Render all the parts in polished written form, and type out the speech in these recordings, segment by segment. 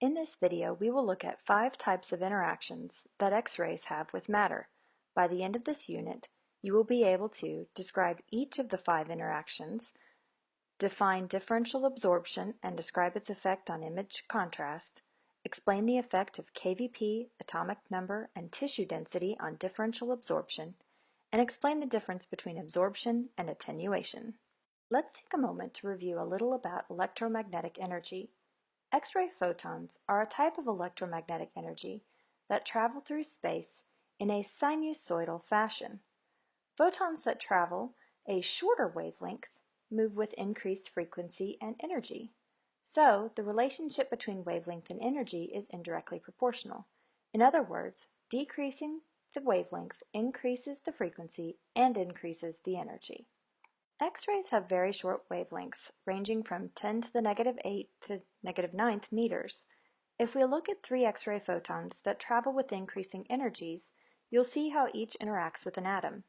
In this video, we will look at 5 types of interactions that X-rays have with matter. By the end of this unit, you will be able to describe each of the 5 interactions, define differential absorption and describe its effect on image contrast, explain the effect of kVp, atomic number, and tissue density on differential absorption, and explain the difference between absorption and attenuation. Let's take a moment to review a little about electromagnetic energy. X-ray photons are a type of electromagnetic energy that travel through space in a sinusoidal fashion. Photons that travel a shorter wavelength move with increased frequency and energy. So, the relationship between wavelength and energy is indirectly proportional. In other words, decreasing the wavelength increases the frequency and increases the energy. X-rays have very short wavelengths, ranging from 10 to the -8 to -9 meters. If we look at 3 X-ray photons that travel with increasing energies, you'll see how each interacts with an atom.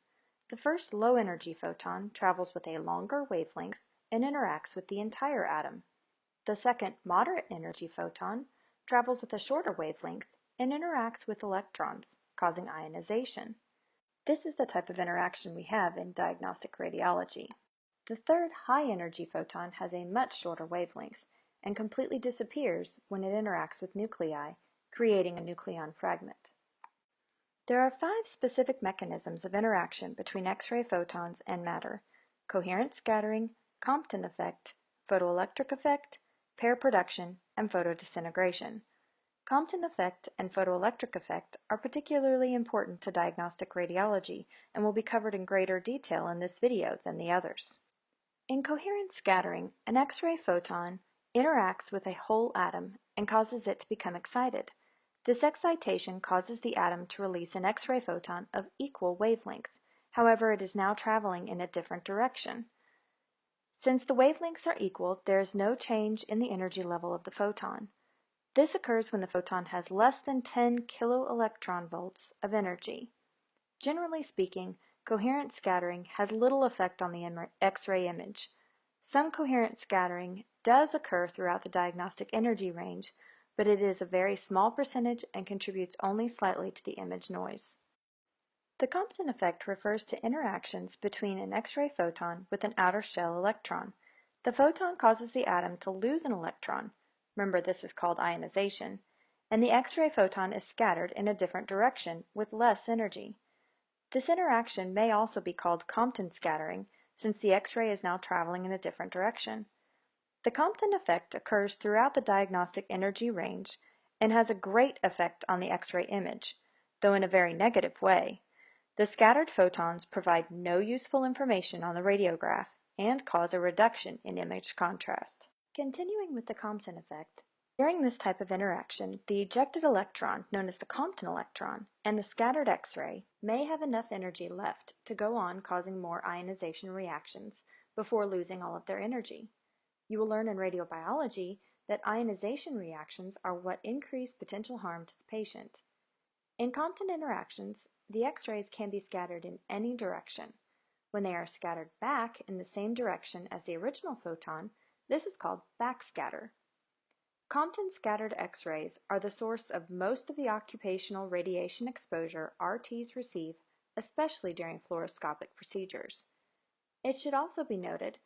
The first low-energy photon travels with a longer wavelength and interacts with the entire atom. The second moderate-energy photon travels with a shorter wavelength and interacts with electrons, causing ionization. This is the type of interaction we have in diagnostic radiology. The third high-energy photon has a much shorter wavelength and completely disappears when it interacts with nuclei, creating a nucleon fragment. There are 5 specific mechanisms of interaction between X-ray photons and matter: coherent scattering, Compton effect, photoelectric effect, pair production, and photodisintegration. Compton effect and photoelectric effect are particularly important to diagnostic radiology and will be covered in greater detail in this video than the others. In coherent scattering, an X-ray photon interacts with a whole atom and causes it to become excited. This excitation causes the atom to release an X-ray photon of equal wavelength. However, it is now traveling in a different direction. Since the wavelengths are equal, there is no change in the energy level of the photon. This occurs when the photon has less than 10 kiloelectron volts of energy. Generally speaking, coherent scattering has little effect on the X-ray image. Some coherent scattering does occur throughout the diagnostic energy range, but it is a very small percentage and contributes only slightly to the image noise. The Compton effect refers to interactions between an X-ray photon with an outer shell electron. The photon causes the atom to lose an electron. Remember, this is called ionization, and the X-ray photon is scattered in a different direction with less energy. This interaction may also be called Compton scattering, since the X-ray is now traveling in a different direction. The Compton effect occurs throughout the diagnostic energy range and has a great effect on the X-ray image, though in a very negative way. The scattered photons provide no useful information on the radiograph and cause a reduction in image contrast. Continuing with the Compton effect, during this type of interaction, the ejected electron, known as the Compton electron, and the scattered X-ray may have enough energy left to go on causing more ionization reactions before losing all of their energy. You will learn in radiobiology that ionization reactions are what increase potential harm to the patient. In Compton interactions, the X-rays can be scattered in any direction. When they are scattered back in the same direction as the original photon, this is called backscatter. Compton scattered X-rays are the source of most of the occupational radiation exposure RTs receive, especially during fluoroscopic procedures. It should also be noted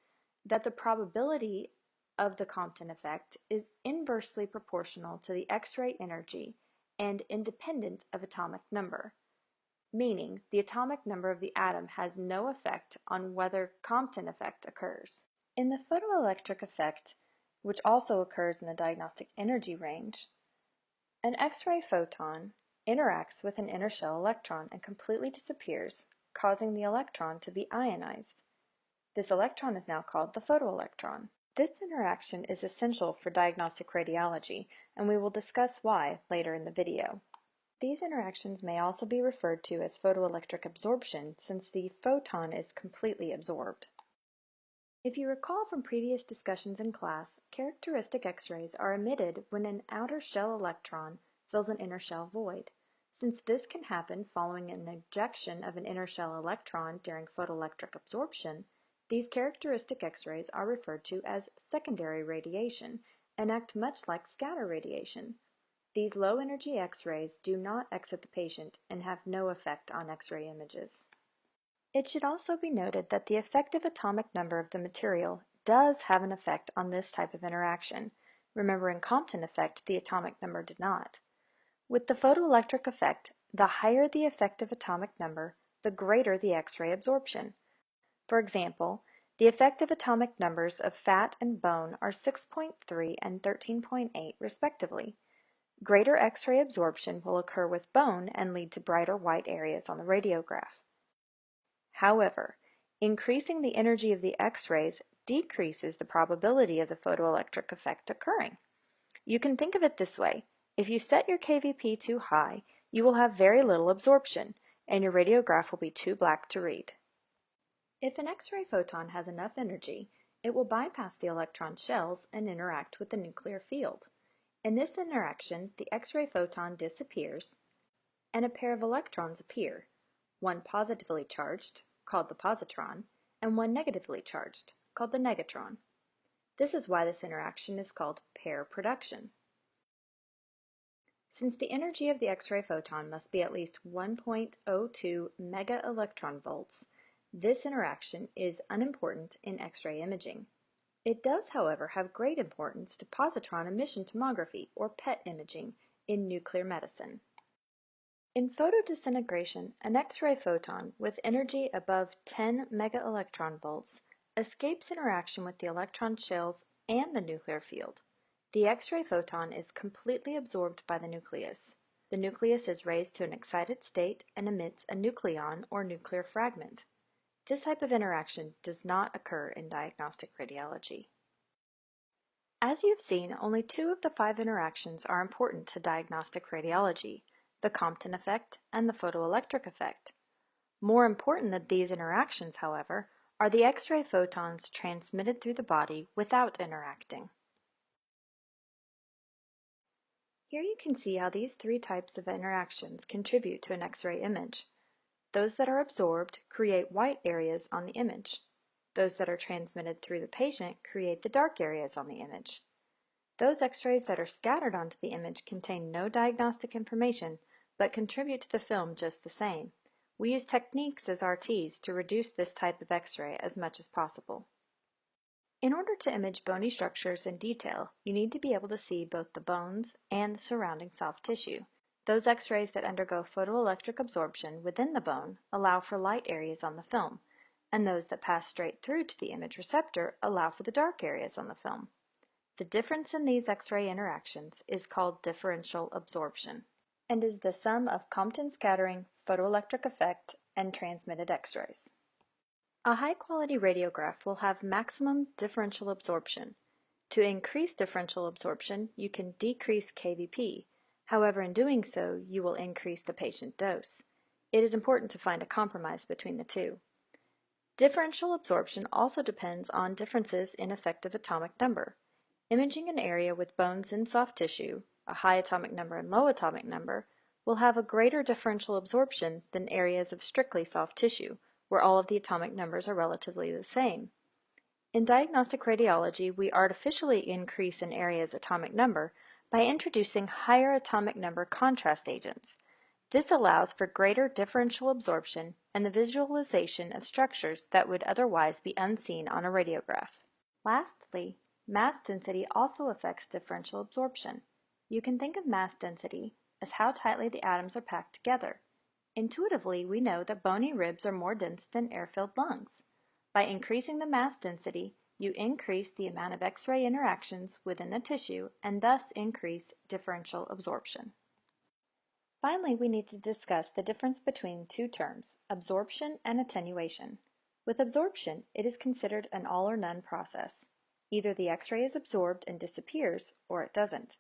that the probability of the Compton effect is inversely proportional to the X-ray energy and independent of atomic number, meaning the atomic number of the atom has no effect on whether Compton effect occurs. In the photoelectric effect, which also occurs in the diagnostic energy range, an X-ray photon interacts with an inner shell electron and completely disappears, causing the electron to be ionized. This electron is now called the photoelectron. This interaction is essential for diagnostic radiology, and we will discuss why later in the video. These interactions may also be referred to as photoelectric absorption, since the photon is completely absorbed. If you recall from previous discussions in class, characteristic X-rays are emitted when an outer shell electron fills an inner shell void. Since this can happen following an ejection of an inner shell electron during photoelectric absorption, these characteristic X-rays are referred to as secondary radiation and act much like scatter radiation. These low-energy X-rays do not exit the patient and have no effect on X-ray images. It should also be noted that the effective atomic number of the material does have an effect on this type of interaction. Remember, in Compton effect, the atomic number did not. With the photoelectric effect, the higher the effective atomic number, the greater the X-ray absorption. For example, the effective atomic numbers of fat and bone are 6.3 and 13.8 respectively. Greater X-ray absorption will occur with bone and lead to brighter white areas on the radiograph. However, increasing the energy of the X-rays decreases the probability of the photoelectric effect occurring. You can think of it this way. If you set your kVp too high, you will have very little absorption, and your radiograph will be too black to read. If an X-ray photon has enough energy, it will bypass the electron shells and interact with the nuclear field. In this interaction, the X-ray photon disappears, and a pair of electrons appear, one positively charged, called the positron, and one negatively charged, called the negatron. This is why this interaction is called pair production. Since the energy of the X-ray photon must be at least 1.02 mega-electron-volts, this interaction is unimportant in X-ray imaging. It does, however, have great importance to positron emission tomography, or PET imaging, in nuclear medicine. In photodisintegration, an X-ray photon with energy above 10 mega-electron-volts escapes interaction with the electron shells and the nuclear field. The X-ray photon is completely absorbed by the nucleus. The nucleus is raised to an excited state and emits a nucleon or nuclear fragment. This type of interaction does not occur in diagnostic radiology. As you've seen, only 2 of the 5 interactions are important to diagnostic radiology: the Compton effect and the photoelectric effect. More important than these interactions, however, are the X-ray photons transmitted through the body without interacting. Here you can see how these 3 types of interactions contribute to an X-ray image. Those that are absorbed create white areas on the image. Those that are transmitted through the patient create the dark areas on the image. Those X-rays that are scattered onto the image contain no diagnostic information, but contribute to the film just the same. We use techniques as RTs to reduce this type of X-ray as much as possible. In order to image bony structures in detail, you need to be able to see both the bones and the surrounding soft tissue. Those X-rays that undergo photoelectric absorption within the bone allow for light areas on the film, and those that pass straight through to the image receptor allow for the dark areas on the film. The difference in these X-ray interactions is called differential absorption, and is the sum of Compton scattering, photoelectric effect, and transmitted X-rays. A high-quality radiograph will have maximum differential absorption. To increase differential absorption, you can decrease kVp. However, in doing so, you will increase the patient dose. It is important to find a compromise between the two. Differential absorption also depends on differences in effective atomic number. Imaging an area with bones and soft tissue, a high atomic number and low atomic number, will have a greater differential absorption than areas of strictly soft tissue, where all of the atomic numbers are relatively the same. In diagnostic radiology, we artificially increase an area's atomic number by introducing higher atomic number contrast agents. This allows for greater differential absorption and the visualization of structures that would otherwise be unseen on a radiograph. Lastly, mass density also affects differential absorption. You can think of mass density as how tightly the atoms are packed together. Intuitively, we know that bony ribs are more dense than air-filled lungs. By increasing the mass density, you increase the amount of X-ray interactions within the tissue and thus increase differential absorption. Finally, we need to discuss the difference between 2 terms, absorption and attenuation. With absorption, it is considered an all or none process. Either the X-ray is absorbed and disappears, or it doesn't.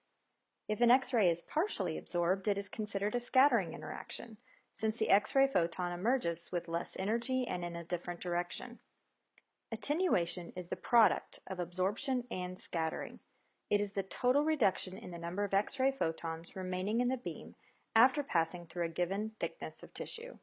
If an X-ray is partially absorbed, it is considered a scattering interaction, since the X-ray photon emerges with less energy and in a different direction. Attenuation is the product of absorption and scattering. It is the total reduction in the number of X-ray photons remaining in the beam after passing through a given thickness of tissue.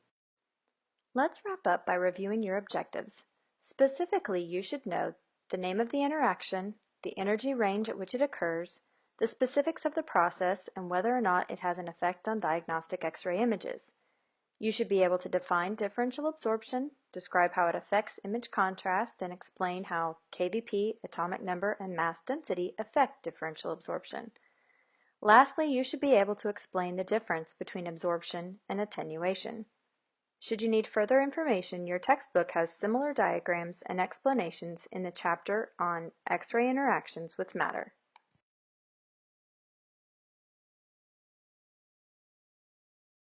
Let's wrap up by reviewing your objectives. Specifically, you should know the name of the interaction, the energy range at which it occurs, the specifics of the process, and whether or not it has an effect on diagnostic X-ray images. You should be able to define differential absorption, describe how it affects image contrast, and explain how kVp, atomic number, and mass density affect differential absorption. Lastly, you should be able to explain the difference between absorption and attenuation. Should you need further information, your textbook has similar diagrams and explanations in the chapter on X-ray interactions with matter.